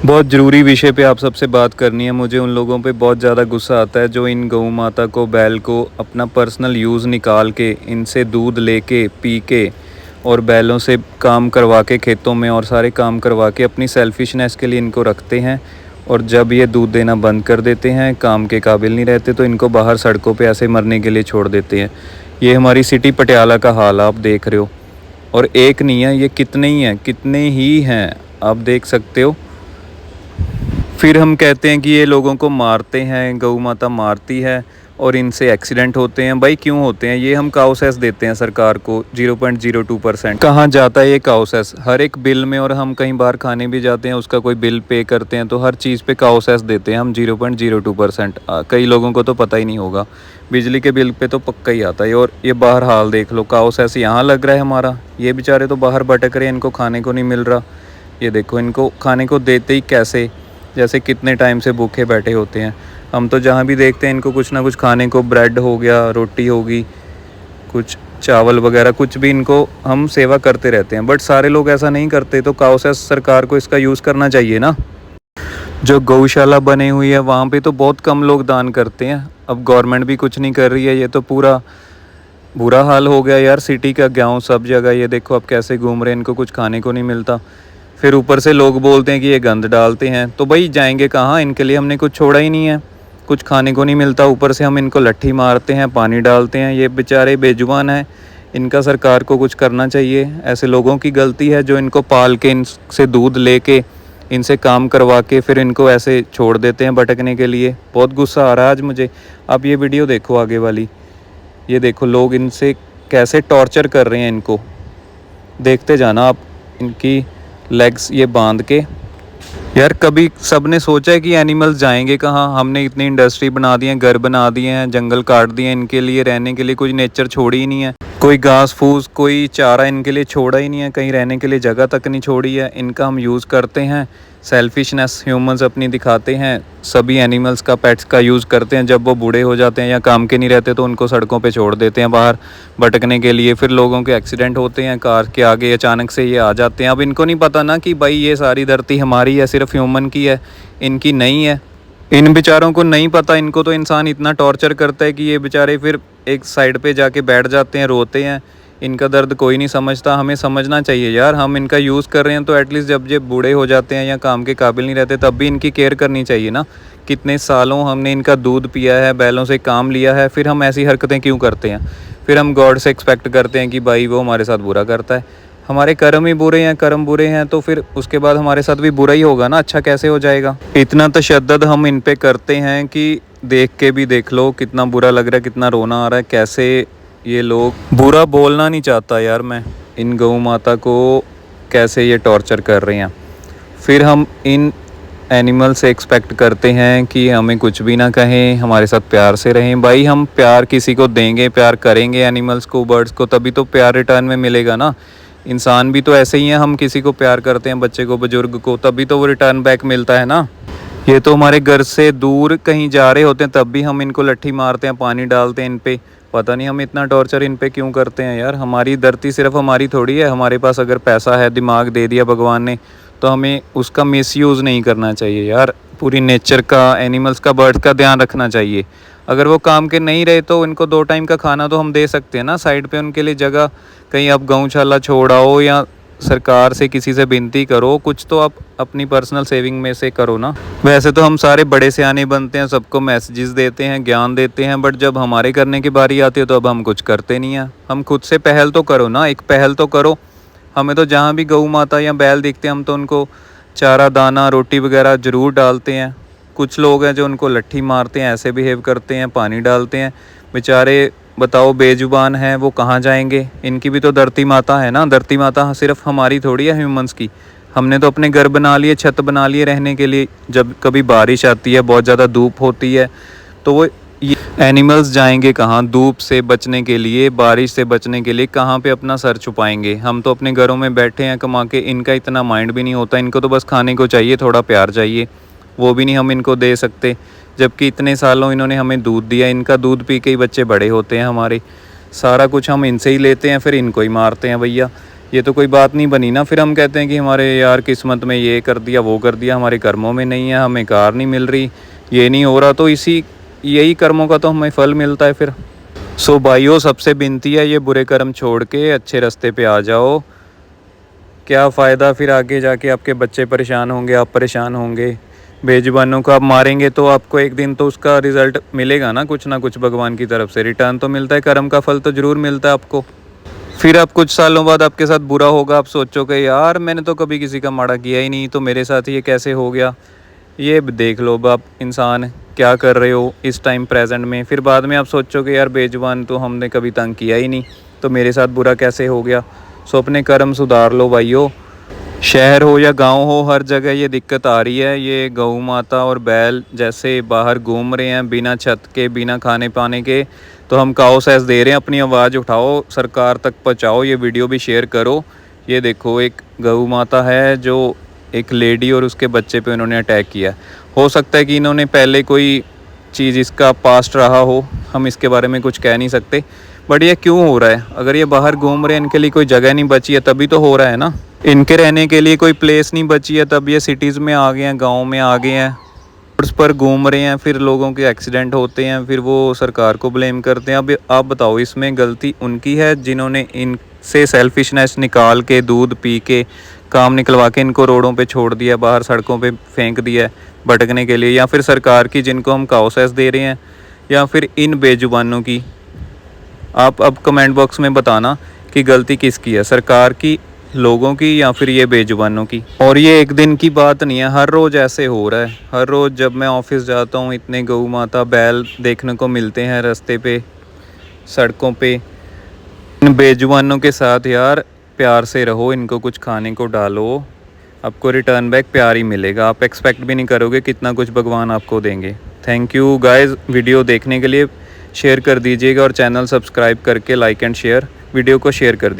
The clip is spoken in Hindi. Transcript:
बहुत ज़रूरी विषय पे आप सबसे बात करनी है। मुझे उन लोगों पे बहुत ज़्यादा गुस्सा आता है जो इन गऊ माता को, बैल को अपना पर्सनल यूज़ निकाल के, इनसे दूध लेके पी के और बैलों से काम करवा के खेतों में और सारे काम करवा के अपनी सेल्फिशनेस के लिए इनको रखते हैं। और जब ये दूध देना बंद कर देते हैं, काम के काबिल नहीं रहते, तो इनको बाहर सड़कों पे ऐसे मरने के लिए छोड़ देते हैं। ये हमारी सिटी पटियाला का हाल आप देख रहे हो। और एक नहीं है, ये कितने ही हैं, कितने ही हैं, आप देख सकते हो। फिर हम कहते हैं कि ये लोगों को मारते हैं, गऊ माता मारती है और इनसे एक्सीडेंट होते हैं। भाई क्यों होते हैं? ये हम काउसेस देते हैं सरकार को 0.02%। कहाँ जाता है ये काउसेस? हर एक बिल में। और हम कहीं बाहर खाने भी जाते हैं, उसका कोई बिल पे करते हैं तो हर चीज़ पे काउसेस देते हैं हम 0.02%। कई लोगों को तो पता ही नहीं होगा। बिजली के बिल पे तो पक्का ही आता है। और ये बाहर हाल देख लो, काउसेस यहाँ लग रहा है हमारा। ये बेचारे तो बाहर भटक रहे हैं, इनको खाने को नहीं मिल रहा। ये देखो, इनको खाने को देते ही कैसे, जैसे कितने टाइम से भूखे बैठे होते हैं। हम तो जहाँ भी देखते हैं इनको कुछ ना कुछ खाने को, ब्रेड हो गया, रोटी होगी, कुछ चावल वगैरह, कुछ भी इनको हम सेवा करते रहते हैं। बट सारे लोग ऐसा नहीं करते, तो काउसेस सरकार को इसका यूज़ करना चाहिए ना। जो गौशाला बनी हुई है वहाँ पे तो बहुत कम लोग दान करते हैं। अब गवर्नमेंट भी कुछ नहीं कर रही है। ये तो पूरा बुरा हाल हो गया यार सिटी का, गाँव सब जगह। ये देखो अब कैसे घूम रहे हैं, इनको कुछ खाने को नहीं मिलता। फिर ऊपर से लोग बोलते हैं कि ये गंद डालते हैं। तो भाई जाएंगे कहाँ? इनके लिए हमने कुछ छोड़ा ही नहीं है। कुछ खाने को नहीं मिलता, ऊपर से हम इनको लट्ठी मारते हैं, पानी डालते हैं। ये बेचारे बेजुबान हैं, इनका सरकार को कुछ करना चाहिए। ऐसे लोगों की गलती है जो इनको पाल के, इनसे दूध लेके, इनसे काम करवा के फिर इनको ऐसे छोड़ देते हैं भटकने के लिए। बहुत गुस्सा आ रहा है आज मुझे। आप ये वीडियो देखो आगे वाली, ये देखो लोग इनसे कैसे टॉर्चर कर रहे हैं इनको। देखते जाना आप। इनकी लेग्स ये बांध के। यार कभी सबने सोचा है कि एनिमल्स जाएंगे कहाँ? हमने इतनी इंडस्ट्री बना दी है, घर बना दिए हैं, जंगल काट दिए हैं इनके लिए रहने के लिए। कुछ नेचर छोड़ी ही नहीं है, कोई घास फूस, कोई चारा इनके लिए छोड़ा ही नहीं है, कहीं रहने के लिए जगह तक नहीं छोड़ी है। इनका हम यूज़ करते हैं, सेल्फिशनेस ह्यूमंस अपनी दिखाते हैं। सभी एनिमल्स का, पेट्स का यूज़ करते हैं। जब वो बूढ़े हो जाते हैं या काम के नहीं रहते तो उनको सड़कों पे छोड़ देते हैं बाहर भटकने के लिए। फिर लोगों के एक्सीडेंट होते हैं, कार के आगे अचानक से ये आ जाते हैं। अब इनको नहीं पता ना कि भाई ये सारी धरती हमारी है, सिर्फ ह्यूमन की है, इनकी नहीं है। इन बेचारों को नहीं पता। इनको तो इंसान इतना टॉर्चर करता है कि ये बेचारे फिर एक साइड पे जाके बैठ जाते हैं, रोते हैं। इनका दर्द कोई नहीं समझता। हमें समझना चाहिए यार, हम इनका यूज़ कर रहे हैं तो एटलीस्ट जब ये बूढ़े हो जाते हैं या काम के काबिल नहीं रहते तब भी इनकी केयर करनी चाहिए ना। कितने सालों हमने इनका दूध पिया है, बैलों से काम लिया है, फिर हम ऐसी हरकतें क्यों करते हैं? फिर हम गॉड से एक्सपेक्ट करते हैं कि भाई वो हमारे साथ बुरा करता है। हमारे कर्म ही बुरे हैं, कर्म बुरे हैं तो फिर उसके बाद हमारे साथ भी बुरा ही होगा ना, अच्छा कैसे हो जाएगा? इतना तशद्दुद हम इन पे करते हैं कि देख के भी देख लो कितना बुरा लग रहा है, कितना रोना आ रहा है। कैसे ये लोग, बुरा बोलना नहीं चाहता यार मैं, इन गऊ माता को कैसे ये टॉर्चर कर रहे हैं। फिर हम इन एनिमल से एक्सपेक्ट करते हैं कि हमें कुछ भी ना कहें, हमारे साथ प्यार से रहें। भाई हम प्यार किसी को देंगे, प्यार करेंगे एनिमल्स को, बर्ड्स को, तभी तो प्यार रिटर्न में मिलेगा ना। इंसान भी तो ऐसे ही हैं, हम किसी को प्यार करते हैं, बच्चे को, बुजुर्ग को, तभी तो वो रिटर्न बैक मिलता है ना। ये तो हमारे घर से दूर कहीं जा रहे होते हैं तब भी हम इनको लट्ठी मारते हैं, पानी डालते हैं इन पे। पता नहीं हम इतना टॉर्चर इन पे क्यों करते हैं यार। हमारी धरती सिर्फ हमारी थोड़ी है। हमारे पास अगर पैसा है, दिमाग दे दिया भगवान ने, तो हमें उसका मिसयूज़ नहीं करना चाहिए यार। पूरी नेचर का, एनिमल्स का, बर्ड्स का ध्यान रखना चाहिए। अगर वो काम के नहीं रहे तो इनको 2 टाइम का खाना तो हम दे सकते हैं ना, साइड पे उनके लिए जगह। कहीं आप गौशाला छोड़ाओ या सरकार से किसी से विनती करो, कुछ तो आप अपनी पर्सनल सेविंग में से करो ना। वैसे तो हम सारे बड़े सियाने बनते हैं, सबको मैसेजेस देते हैं, ज्ञान देते हैं, बट जब हमारे करने की बारी आती है तो अब हम कुछ करते नहीं हैं। हम खुद से पहल तो करो ना, एक पहल तो करो। हमें तो जहाँ भी गऊ माता या बैल दिखते हैं हम तो उनको चारा, दाना, रोटी वगैरह ज़रूर डालते हैं। कुछ लोग हैं जो उनको लट्ठी मारते हैं, ऐसे बिहेव करते हैं, पानी डालते हैं। बेचारे बताओ बेजुबान हैं, वो कहाँ जाएंगे? इनकी भी तो धरती माता है ना। धरती माता सिर्फ हमारी थोड़ी है, ह्यूमंस की। हमने तो अपने घर बना लिए, छत बना लिए रहने के लिए। जब कभी बारिश आती है, बहुत ज़्यादा धूप होती है, तो वो ये एनिमल्स जाएंगे कहाँ? धूप से बचने के लिए, बारिश से बचने के लिए कहाँ पे अपना सर छुपाएंगे? हम तो अपने घरों में बैठे हैं कमा के। इनका इतना माइंड भी नहीं होता। इनको तो बस खाने को चाहिए, थोड़ा प्यार चाहिए, वो भी नहीं हम इनको दे सकते। जबकि इतने सालों इन्होंने हमें दूध दिया, इनका दूध पी के ही बच्चे बड़े होते हैं हमारे। सारा कुछ हम इनसे ही लेते हैं, फिर इनको ही मारते हैं भैया। ये तो कोई बात नहीं बनी ना। फिर हम कहते हैं कि हमारे यार किस्मत में ये कर दिया, वो कर दिया, हमारे कर्मों में नहीं है, हमें कार नहीं मिल रही, ये नहीं हो रहा, तो यही कर्मों का तो हमें फल मिलता है फिर। सो भाइयों, सबसे विनती है, ये बुरे कर्म छोड़ के अच्छे रास्ते पे आ जाओ। क्या फ़ायदा फिर आगे जाके, आपके बच्चे परेशान होंगे, आप परेशान होंगे। बेजुबानों को आप मारेंगे तो आपको एक दिन तो उसका रिज़ल्ट मिलेगा ना कुछ भगवान की तरफ से रिटर्न तो मिलता है, कर्म का फल तो ज़रूर मिलता है आपको। फिर आप कुछ सालों बाद आपके साथ बुरा होगा, आप सोचोगे यार मैंने तो कभी किसी का माड़ा किया ही नहीं, तो मेरे साथ ये कैसे हो गया। ये देख लो अब आप इंसान क्या कर रहे हो इस टाइम प्रेजेंट में। फिर बाद में आप सोचोगे यार बेजुबान तो हमने कभी तंग किया ही नहीं, तो मेरे साथ बुरा कैसे हो गया। सो अपने कर्म सुधार लो भाइयों। शहर हो या गांव हो, हर जगह ये दिक्कत आ रही है। ये गऊ माता और बैल जैसे बाहर घूम रहे हैं बिना छत के, बिना खाने पाने के, तो हम काओ-सैस दे रहे हैं। अपनी आवाज़ उठाओ, सरकार तक पहुंचाओ, ये वीडियो भी शेयर करो। ये देखो एक गऊ माता है जो एक लेडी और उसके बच्चे पे उन्होंने अटैक किया। हो सकता है कि इन्होंने पहले कोई चीज़ इसका पास्ट रहा हो, हम इसके बारे में कुछ कह नहीं सकते, बट ये क्यों हो रहा है। अगर ये बाहर घूम रहे हैं, इनके लिए कोई जगह नहीं बची है, तभी तो हो रहा है ना। इनके रहने के लिए कोई प्लेस नहीं बची है, तब ये सिटीज़ में आ गए हैं, गांव में आ गए हैं, रोड्स पर घूम रहे हैं। फिर लोगों के एक्सीडेंट होते हैं, फिर वो सरकार को ब्लेम करते हैं। अब आप बताओ, इसमें गलती उनकी है जिन्होंने इनसे सेल्फिशनेस निकाल के, दूध पी के, काम निकलवा के इनको रोडों पे छोड़ दिया, बाहर सड़कों पे फेंक दिया है भटकने के लिए, या फिर सरकार की जिनको हम काओ-सैस दे रहे हैं, या फिर इन बेजुबानों की। आप अब कमेंट बॉक्स में बताना कि गलती किसकी है, सरकार की, लोगों की, या फिर ये बेजुबानों की। और ये एक दिन की बात नहीं है, हर रोज़ ऐसे हो रहा है। हर रोज़ जब मैं ऑफिस जाता हूँ, इतने गऊ माता बैल देखने को मिलते हैं रास्ते पे, सड़कों पे। इन बेजुबानों के साथ यार प्यार से रहो, इनको कुछ खाने को डालो, आपको रिटर्न बैक प्यार ही मिलेगा। आप एक्सपेक्ट भी नहीं करोगे कितना कुछ भगवान आपको देंगे। थैंक यू गाइस वीडियो देखने के लिए। शेयर कर दीजिएगा और चैनल सब्सक्राइब करके लाइक एंड शेयर, वीडियो को शेयर कर दीजिए।